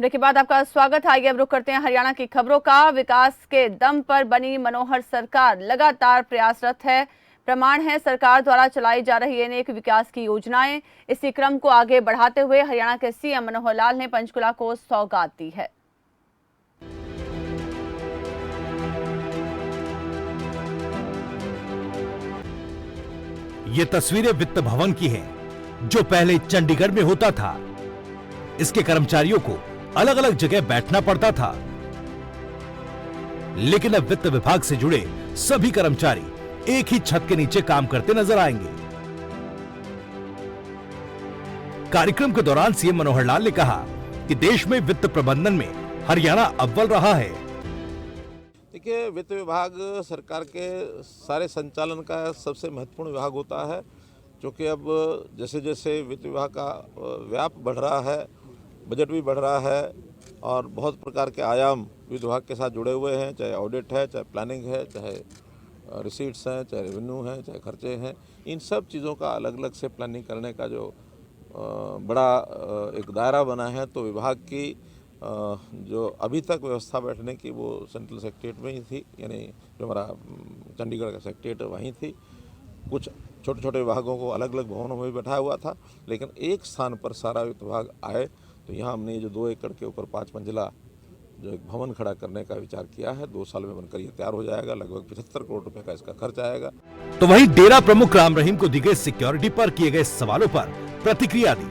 Break के बाद आपका स्वागत है। आइए अब रुख करते हैं हरियाणा की खबरों का। विकास के दम पर बनी मनोहर सरकार लगातार प्रयासरत है। प्रमाण है सरकार द्वारा चलाई जा रही अनेक विकास की योजनाएं। इसी क्रम को आगे बढ़ाते हुए हरियाणा के सीएम मनोहर लाल ने पंचकुला को सौगात दी है। ये तस्वीरें वित्त भवन की हैं, जो पहले चंडीगढ़ में होता था। इसके कर्मचारियों को अलग अलग जगह बैठना पड़ता था, लेकिन अब वित्त विभाग से जुड़े सभी कर्मचारी एक ही छत के नीचे काम करते नजर आएंगे। कार्यक्रम के दौरान सीएम मनोहर लाल ने कहा कि देश में वित्त प्रबंधन में हरियाणा अव्वल रहा है। देखिए, वित्त विभाग सरकार के सारे संचालन का सबसे महत्वपूर्ण विभाग होता है, क्योंकि अब जैसे जैसे वित्त विभाग का व्याप बढ़ रहा है, बजट भी बढ़ रहा है और बहुत प्रकार के आयाम वित्त विभाग के साथ जुड़े हुए हैं, चाहे ऑडिट है, चाहे प्लानिंग है, चाहे रिसीट्स हैं, चाहे रेवेन्यू है, चाहे खर्चे हैं। इन सब चीज़ों का अलग अलग से प्लानिंग करने का जो बड़ा एक दायरा बना है, तो विभाग की जो अभी तक व्यवस्था बैठने की वो सेंट्रल सेक्रेटेरिएट में ही थी, यानी जो हमारा चंडीगढ़ का सेक्रेटेरिएट वहीं थी। कुछ छोटे छोटे विभागों को अलग अलग भवनों में भी बैठाया हुआ था, लेकिन एक स्थान पर सारा वित्त विभाग आए तो यहाँ हमने जो 2 एकड़ के ऊपर 5 मंजिला जो एक भवन खड़ा करने का विचार किया है। 2 साल में बनकर ये तैयार हो जाएगा। लगभग 75 करोड़ रुपए का इसका खर्च आएगा। तो वहीं डेरा प्रमुख राम रहीम को दी गई सिक्योरिटी पर किए गए सवालों पर प्रतिक्रिया दी।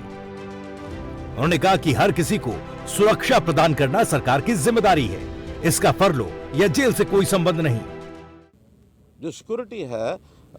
उन्होंने कहा कि हर किसी को सुरक्षा प्रदान करना सरकार की जिम्मेदारी है। इसका फरलो या जेल से कोई संबंध नहीं। जो सिक्योरिटी है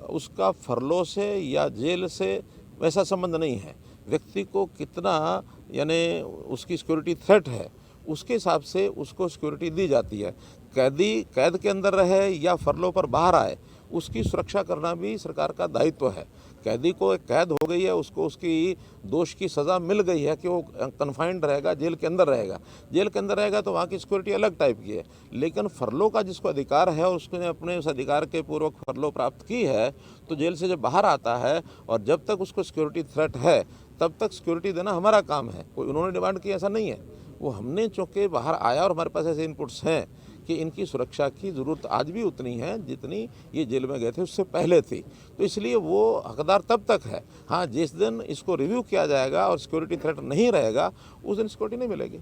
उसका फरलो से या जेल से वैसा संबंध नहीं है। व्यक्ति को कितना यानी उसकी सिक्योरिटी थ्रेट है, उसके हिसाब से उसको सिक्योरिटी दी जाती है। कैदी कैद के अंदर रहे या फरलो पर बाहर आए, उसकी सुरक्षा करना भी सरकार का दायित्व है। कैदी को एक कैद हो गई है, उसको उसकी दोष की सज़ा मिल गई है कि वो कन्फाइंड रहेगा, जेल के अंदर रहेगा। जेल के अंदर रहेगा तो वहाँ की सिक्योरिटी अलग टाइप की है। लेकिन फरलो का जिसको अधिकार है और उसने अपने उस अधिकार के पूर्वक फरलो प्राप्त की है, तो जेल से जब बाहर आता है और जब तक उसको सिक्योरिटी थ्रेट है तब तक सिक्योरिटी देना हमारा काम है। कोई उन्होंने डिमांड की ऐसा नहीं है। वो हमने चूँकि बाहर आया और हमारे पास ऐसे इनपुट्स हैं कि इनकी सुरक्षा की ज़रूरत आज भी उतनी है जितनी ये जेल में गए थे उससे पहले थी। तो इसलिए वो हकदार तब तक है। हाँ, जिस दिन इसको रिव्यू किया जाएगा और सिक्योरिटी थ्रेट नहीं रहेगा, उस दिन सिक्योरिटी नहीं मिलेगी।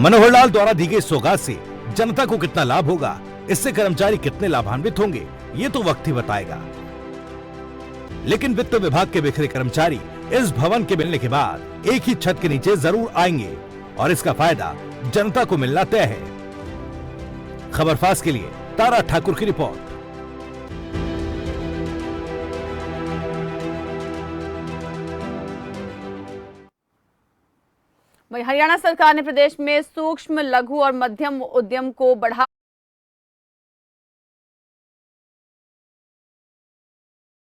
मनोहर लाल द्वारा दी गई सौगात से जनता को कितना लाभ होगा, इससे कर्मचारी कितने लाभान्वित होंगे, ये तो वक्त ही बताएगा। लेकिन वित्त विभाग के बिखरे कर्मचारी इस भवन के मिलने के बाद एक ही छत के नीचे जरूर आएंगे और इसका फायदा जनता को मिलना तय है। खबरफास्ट के लिए तारा ठाकुर की रिपोर्ट। वहीं हरियाणा सरकार ने प्रदेश में सूक्ष्म, लघु और मध्यम उद्यम को बढ़ा